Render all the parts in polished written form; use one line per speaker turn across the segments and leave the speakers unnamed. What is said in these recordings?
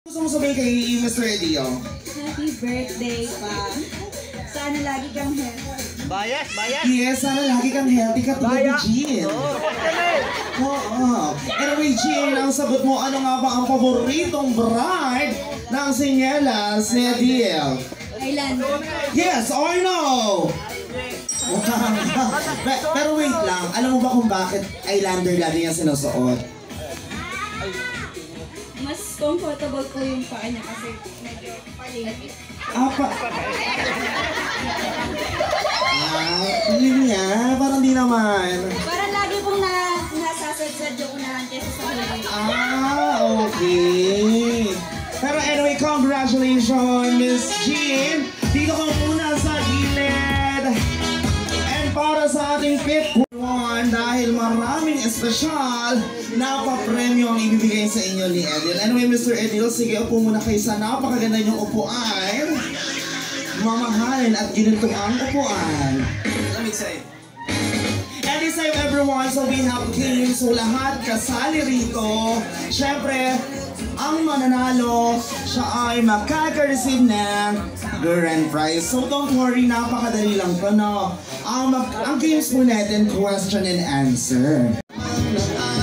Gusto mo sabihin kay Mr. Edio?
Happy birthday pa. Sana lagi kang healthy.
Bayas.
Yes, sana lagi kang healthy ka tulad ni Jean. Oo. Anyway, Jean, ang sagot mo, ano nga ba ang paboritong bride ng sinyelas ni Edio?
Highlander.
Yes or no? Pero wait lang, alam mo ba kung bakit Highlander lagi niya sinusuot?
Mas comfortable po yung paa niya kasi medyo paligid.
Yun niya, parang di naman.
Parang lagi pong nasasadsad yung unahan kesa sa huli.
Okay. Pero anyway, congratulations, Miss Jean. Dito ka muna sa gilid. And para sa ating fifth one, dahil maraming espesyal na pa-premyo ang ibibigay sa inyo ni Edil. Anyway, Mr. Edil, sige, upo muna kayo sa napakaganda niyong upuan. Mamahalin at ginitong ang upuan.
Let me say.
And this time everyone, so we have games. So lahat kasali rito. Siyempre, ang mananalo, siya ay makaka-receive ng grand prize. So don't worry, napakadali lang po, no? Ang games po natin, question and answer.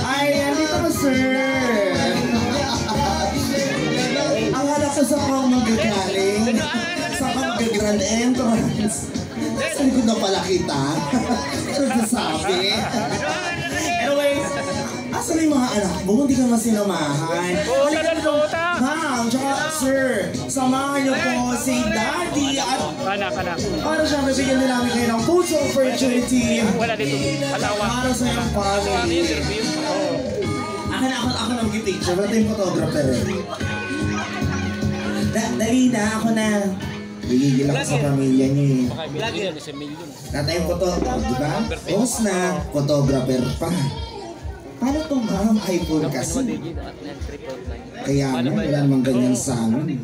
Ay, andito pa, sir. Ang halak ko sa pang magagaling. Sa pag-grand entrance. Sa likod na pala kita. Ano nasasabi? Anyway, asan yung mga anak mo? Hindi ka masinamahan. Ma'am, tsaka sir, samahan niyo po si Daddy at para siya mabigyan nila namin kayo ng food opportunity.
Wala dito.
Para sa iyong family. Ako na mag-picture. Wala tayong photographer. Dali na, ako na. Bigigil ako sa pamilya niyo. Tatay ko to, di ba? Post na, photographer pa. Paano itong ma'am iPhone kasi? Kaya nga, wala namang ganyan sa amin.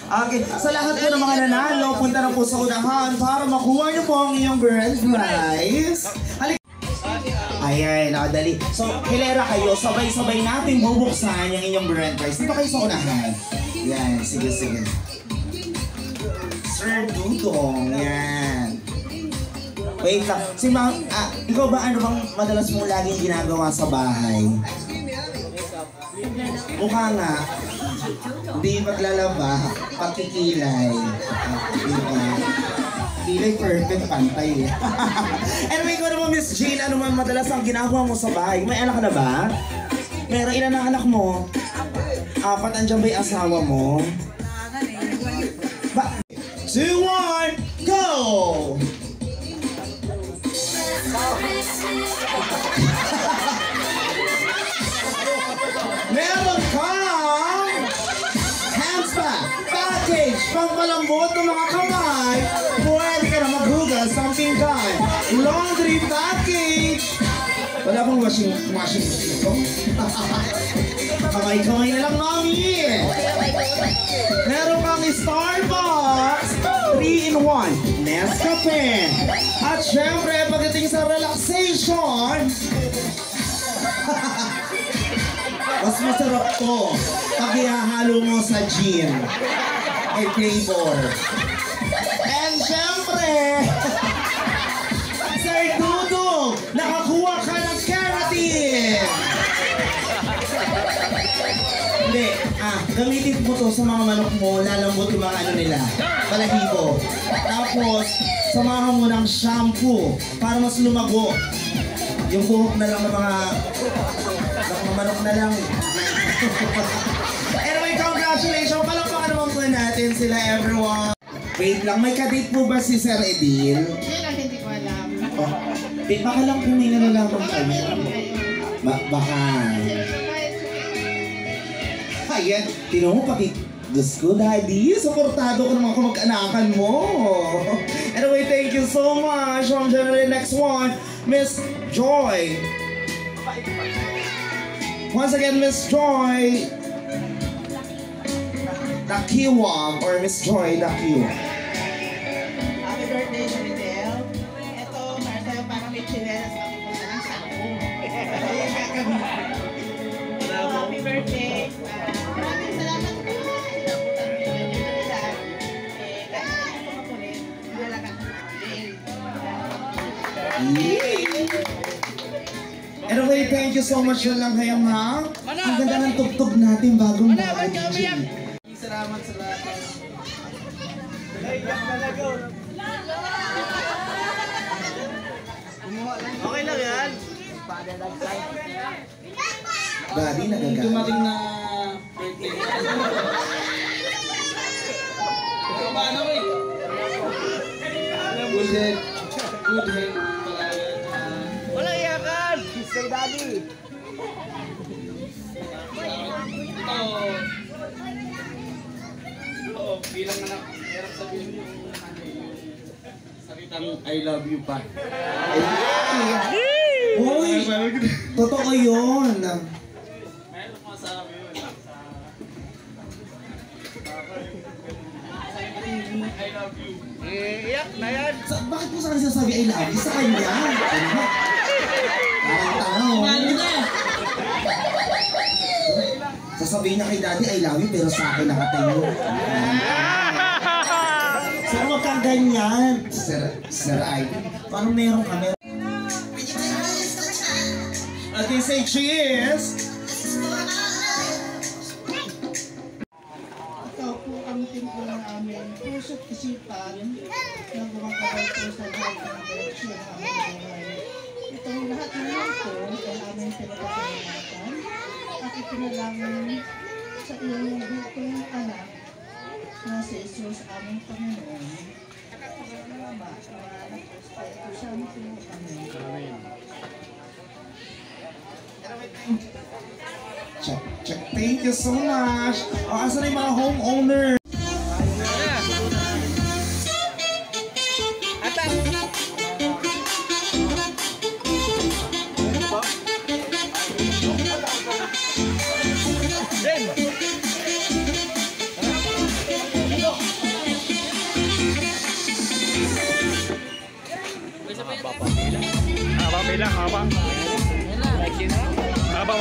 Okay, sa lahat po ng mga nanalo, punta na po sa unahan para makuha niyo po ang inyong grand prize. Ayan, nakadali. So, hilera kayo, sabay-sabay natin bubuksan yung inyong grand prize. Dito kayo sa unahan. Yan, sige. Sir Dudong, yan. Wait lang. Si Ma'am, ikaw ba ano bang madalas mong laging ginagawa sa bahay? Mukha nga. Hindi maglalaba, pakikilay. Kilay perfect, pantay. Anyway, ikaw naman, Miss Jean, ano man madalas ang ginagawa mo sa bahay? May anak ka na ba? Meron, ilan ang anak mo? 4, andyan ba yung asawa mo? 2, 1, go! Meron kang hands back, package, pampalambot ng mga kamay. Pwede ka na maghugas ng pinggan. Laundry package. Wala bang washing machine ito? Kamay-kamay na lang, mami. Meron kang Starbucks 3-in-1 Nescafe. At syempre, pagdating sa relaxation, mas masarap to pag ihahalo mo sa gin. May flavor. And syempre, Sir Dudong, nakakuha ka ng keratin. Hindi, gamitin mo to sa mga manok mo, lalambot yung mga ano nila, balahibo. Tapos, samahan mo ng shampoo para mas lumago. Yung buhok na lang ng mga manok na lang. Anyway, congratulations! Palakpakan naman po natin sila, everyone. Wait lang, may kadate po ba si Sir Edil?
Hindi ko alam.
Baka lang kung may nalalaman kayo. Baka. Ayan, tinuho pati. Diyos ko, Daddy, supportado ko ng mga kamag-anakan mo. Anyway, thank you so much. From the next one, Miss Joy. Once again, Miss Joy Dakiwa, or Miss Joy Dakiwa.
Happy birthday, Michelle. Ito, para sa'yo, parang may chinelas
Anyway, thank you so much yun lang kayo, ha? Ang ganda ng tugtog natin bagong bago DJ.
Salamat sa lahat. Okay lang yan.
Daddy, nagagalit.
Dumating na birthday. Ito ba ano eh? Good health. Good health. Wala iyakan! Kiss kay Daddy. Ito, bilang anak, hirap sabihin yung salitang I love you pa.
Uy! Totoo yun.
Meron ko masabi yun. I love you. Iyak na yan.
Bakit mo sa kanya sasabi I love you? Sa kanya. Parang tao. Sasabihin niya kay Daddy I love you pero sa akin nakatayo. Sir, wag kang ganyan. Sir, parang meron kami. Okay, say cheers!
Ikaw po ang timpla namin, puso't isipan na gumagabay po sa lahat ng direksyon ng aming buhay. Itong lahat naman po ay aming pinagpapalamatan at ipinalangin sa iyong bukong anak na si Jesus aming Panginoon. Ama, Anak, Espiritu Santo. Amen.
Check. Thank you so much. O, asa na yung mga homeowner?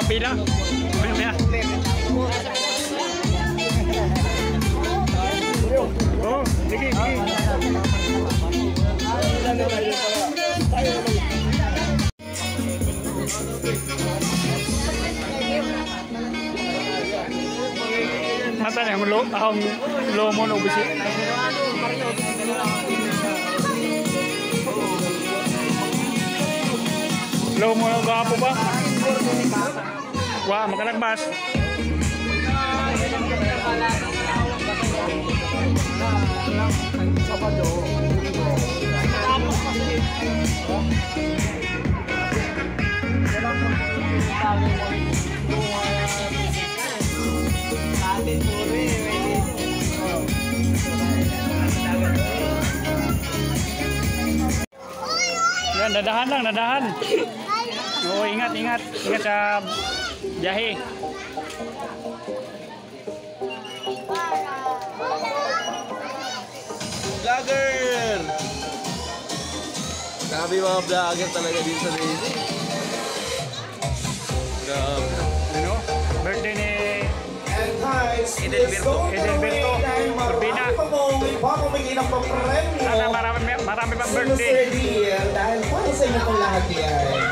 Mapila. Oh, sige. Nasaan yung lomo ng busi? Lomo ng gapo ba? Wah, makalagbas. Yan, dadahan lang, dadahan. Oh, ingat sa biyahe.
Vlogger! Sabi mga vlogger talaga din sa Lady.
Ano? Birthday ni
And guys,
Edelberto Urbina. Sana marami pang birthday.
Dahil para sa inyo pong lahat yan.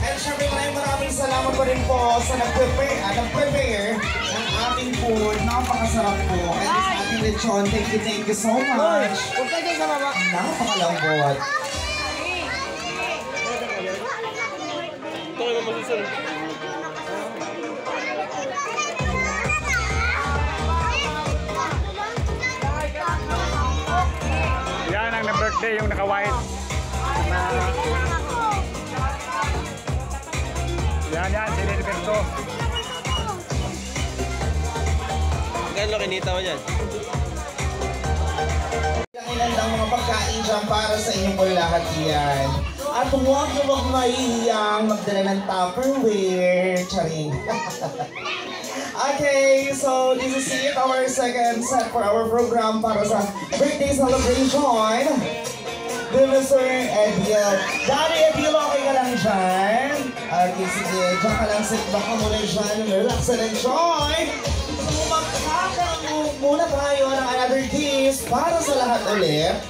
And syempre maraming salamat pa rin po sa nag-prepare ng ating food. Napakasarap po. And this ating lechon, thank you so much.
Huwag kayo sa baba.
Napakalambot.
Ito naman masusunod.
Yan ang na-birthday yung naka-white. Yan, si Edelberto.
Magkano lo kinita mo dyan?
Ilan lang mga pagkain dyan para sa inyong po lahat yan. At huwag na huwag mahihiyang magdala ng Tupperware. Charing. Okay, so this is it, our second set for our program para sa birthday celebration. Mr. Edil. Daddy Edil, okay ka lang dyan? Okay, sige, dyan ka lang, sit back ka muna dyan, relax and enjoy. So magkakaroon muna tayo ng another gift para sa lahat ulit.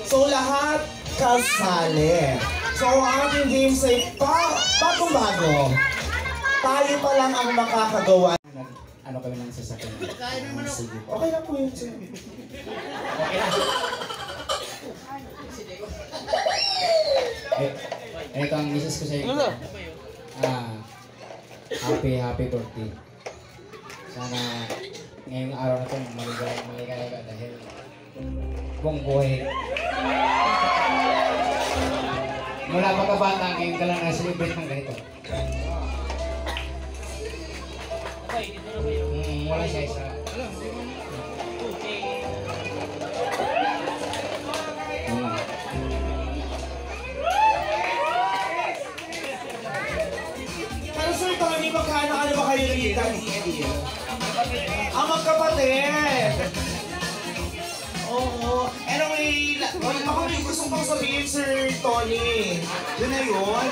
So lahat kasali. So ang ating games ay bagong-bago. Tayo pa lang ang makakagawa.
Ano kami ng sasakyan?
Sige. Okay na po yun, sir.
Okay na. Ito ang misis ko sa iyo. Happy birthday. Sana ngayong araw na ito maligaya ka dahil buong buhay. Mula pagkabata ngayon ka lang na-celebrate ng ganito. Wala siya isa.
Pero sir, Tony, magkano ba kayo nakita? Ang magkapatid! Oo. Anyway, baka may gusto pang sabihin, Sir Tony. Yun na yun.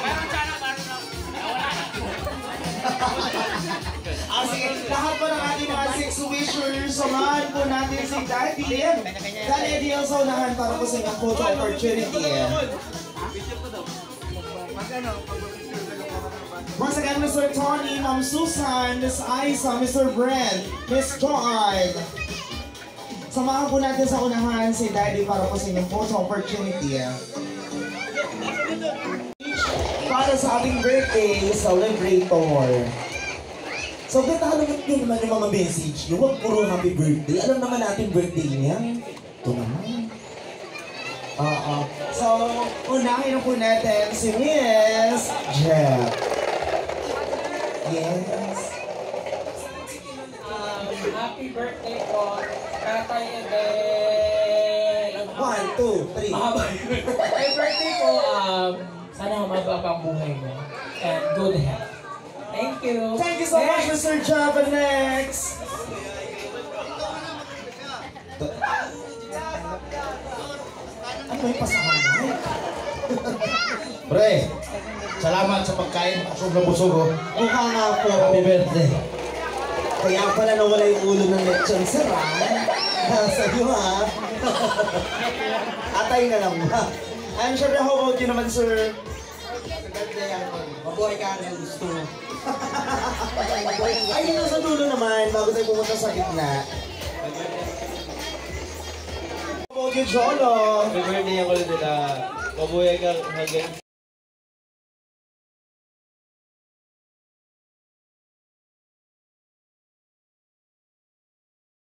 Sige, lahat po ng ating mga 6 wishers, samahan po natin si Daddy. Daddy, di ang saunahan para po sa inyong photo opportunity. Once again, Mr. Tony, Ma'am Susan, Miss Aiza, Mr. Brent, Miss Joanne. Samahan po natin sa unahan si Daddy para po sa inyong photo opportunity. Para sa ating birthday celebrator. So, kita naman din naman yung mga message nyo. Huwag puro happy birthday. Alam naman natin birthday niya. Ito naman. So, unahin na po natin si Miss Jeff. Yes.
Happy birthday po, Tatay Edel.
1, 2, 3.
Happy birthday po, sana humaba pa ang buhay mo. And good health. Thank you.
Thank you so much, Mr. Jeff. And next. Ano yung pasahan mo?
Pre, salamat sa pagkain. Busog na busog.
Mukha nga po.
Happy birthday.
Kaya pala nawala yung ulo ng lechon, sir, ha? Sa'yo, ha? Atay na lang ba? I'm sure how about you naman, sir? Mabuhay ka ng gusto mo. Ay, yun sa dulo naman, bago tayo pumunta sa gitna. How about you, Jolo?
Happy birthday ako nila. Mabuhay ka hanggang